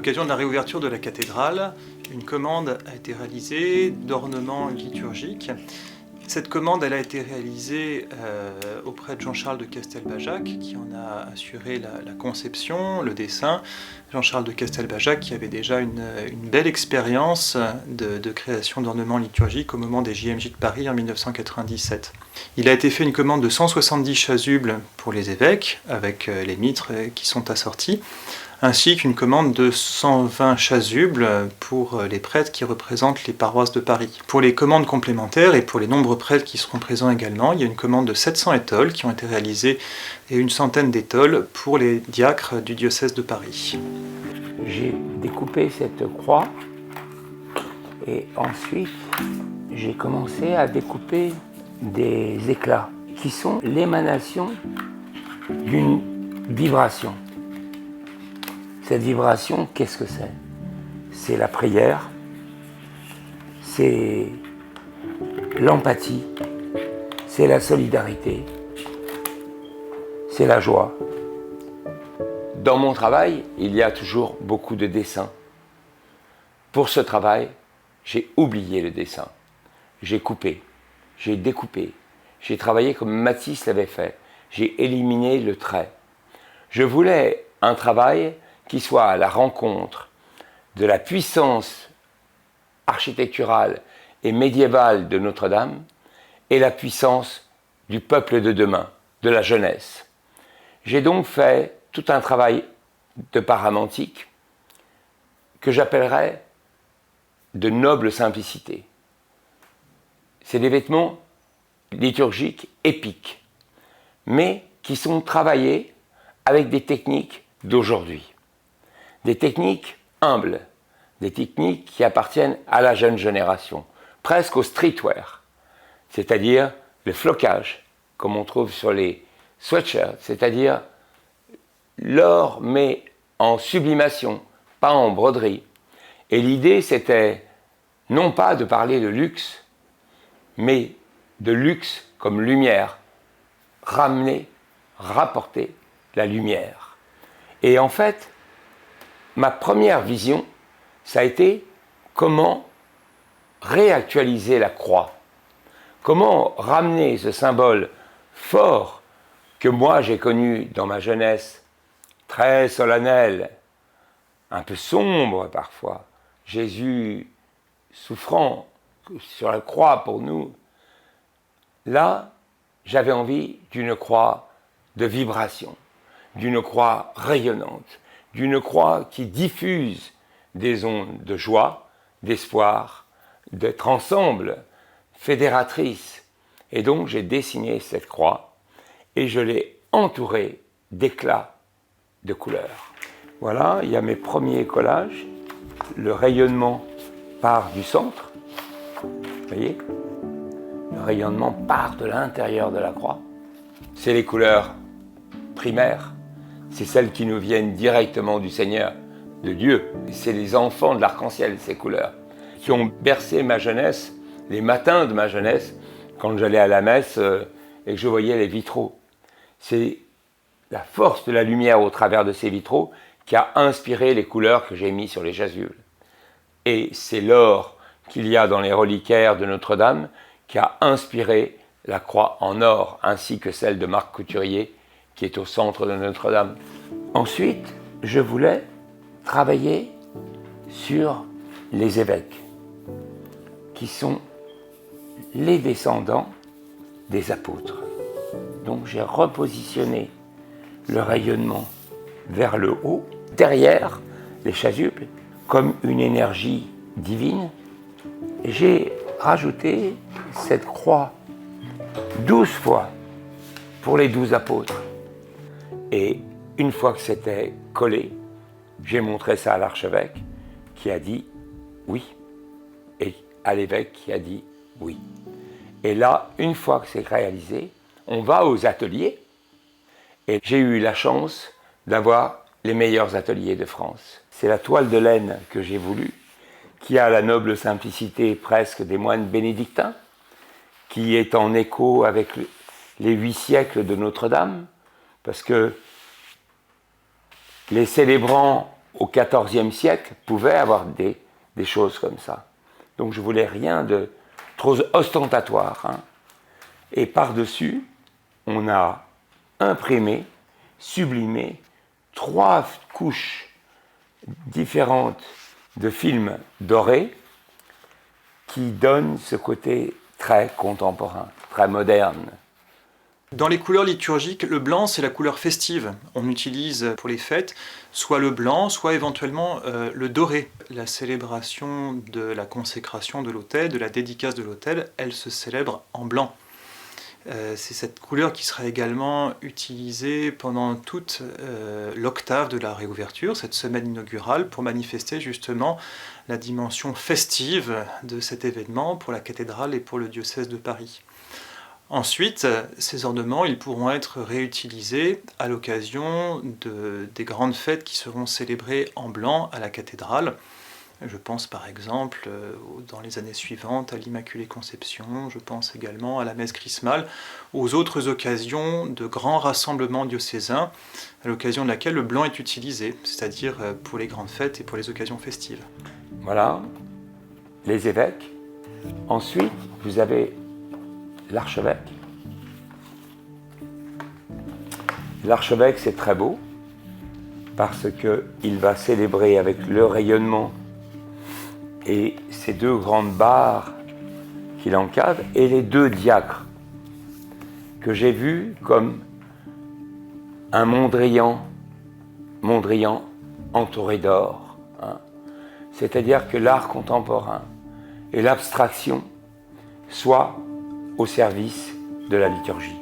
l'occasion de la réouverture de la cathédrale, une commande a été réalisée d'ornements liturgiques. Cette commande elle a été réalisée auprès de Jean-Charles de Castelbajac, qui en a assuré la conception, le dessin. Jean-Charles de Castelbajac qui avait déjà une belle expérience de création d'ornements liturgiques au moment des JMJ de Paris en 1997. Il a été fait une commande de 170 chasubles pour les évêques, avec les mitres qui sont assortis, ainsi qu'une commande de 120 chasubles pour les prêtres qui représentent les paroisses de Paris. Pour les commandes complémentaires et pour les nombreux prêtres qui seront présents également, il y a une commande de 700 étoles qui ont été réalisées et une centaine d'étoles pour les diacres du diocèse de Paris. J'ai découpé cette croix et ensuite j'ai commencé à découper des éclats qui sont l'émanation d'une vibration. Cette vibration, qu'est-ce que c'est? C'est la prière, c'est l'empathie, c'est la solidarité, c'est la joie. Dans mon travail, il y a toujours beaucoup de dessins. Pour ce travail, j'ai oublié le dessin. J'ai coupé, j'ai découpé, j'ai travaillé comme Matisse l'avait fait. J'ai éliminé le trait. Je voulais un travail qui soit à la rencontre de la puissance architecturale et médiévale de Notre-Dame et la puissance du peuple de demain, de la jeunesse. J'ai donc fait tout un travail de paramantique que j'appellerais de noble simplicité. C'est des vêtements liturgiques épiques, mais qui sont travaillés avec des techniques d'aujourd'hui. Des techniques humbles, des techniques qui appartiennent à la jeune génération, presque au streetwear, c'est-à-dire le flocage, comme on trouve sur les sweatshirts, c'est-à-dire l'or mais en sublimation, pas en broderie. Et l'idée c'était non pas de parler de luxe, mais de luxe comme lumière, ramener, rapporter la lumière. Et en fait, ma première vision, ça a été comment réactualiser la croix, comment ramener ce symbole fort que moi j'ai connu dans ma jeunesse, très solennel, un peu sombre parfois, Jésus souffrant sur la croix pour nous. Là, j'avais envie d'une croix de vibration, d'une croix rayonnante, d'une croix qui diffuse des ondes de joie, d'espoir, d'être ensemble, fédératrice. Et donc j'ai dessiné cette croix et je l'ai entourée d'éclats de couleurs. Voilà, il y a mes premiers collages. Le rayonnement part du centre. Vous voyez ? Le rayonnement part de l'intérieur de la croix. C'est les couleurs primaires. C'est celles qui nous viennent directement du Seigneur, de Dieu. C'est les enfants de l'arc-en-ciel, ces couleurs, qui ont bercé ma jeunesse, les matins de ma jeunesse, quand j'allais à la messe et que je voyais les vitraux. C'est la force de la lumière au travers de ces vitraux qui a inspiré les couleurs que j'ai mises sur les chasubles. Et c'est l'or qu'il y a dans les reliquaires de Notre-Dame qui a inspiré la croix en or, ainsi que celle de Marc Couturier, qui est au centre de Notre-Dame. Ensuite, je voulais travailler sur les évêques, qui sont les descendants des apôtres. Donc j'ai repositionné le rayonnement vers le haut, derrière les chasubles, comme une énergie divine. Et j'ai rajouté cette croix 12 fois pour les 12 apôtres. Et une fois que c'était collé, j'ai montré ça à l'archevêque qui a dit oui, et à l'évêque qui a dit oui. Et là, une fois que c'est réalisé, on va aux ateliers. Et j'ai eu la chance d'avoir les meilleurs ateliers de France. C'est la toile de laine que j'ai voulu, qui a la noble simplicité presque des moines bénédictins, qui est en écho avec les 8 siècles de Notre-Dame, parce que les célébrants au XIVe siècle, pouvaient avoir des choses comme ça. Donc je voulais rien de trop ostentatoire. Hein. Et par-dessus, on a imprimé, sublimé 3 couches différentes de films dorés qui donnent ce côté très contemporain, très moderne. Dans les couleurs liturgiques, le blanc, c'est la couleur festive. On utilise pour les fêtes soit le blanc, soit éventuellement le doré. La célébration de la consécration de l'autel, de la dédicace de l'autel, elle se célèbre en blanc. C'est cette couleur qui sera également utilisée pendant toute l'octave de la réouverture, cette semaine inaugurale, pour manifester justement la dimension festive de cet événement pour la cathédrale et pour le diocèse de Paris. Ensuite, ces ornements ils pourront être réutilisés à l'occasion des grandes fêtes qui seront célébrées en blanc à la cathédrale. Je pense par exemple dans les années suivantes à l'Immaculée Conception, je pense également à la messe chrismale, aux autres occasions de grands rassemblements diocésains à l'occasion de laquelle le blanc est utilisé, c'est-à-dire pour les grandes fêtes et pour les occasions festives. Voilà, les évêques. Ensuite, vous avez l'archevêque. L'archevêque, c'est très beau parce qu'il va célébrer avec le rayonnement et ces 2 grandes barres qu'il encadre et les 2 diacres que j'ai vus comme un Mondrian entouré d'or. Hein. C'est-à-dire que l'art contemporain et l'abstraction soient au service de la liturgie.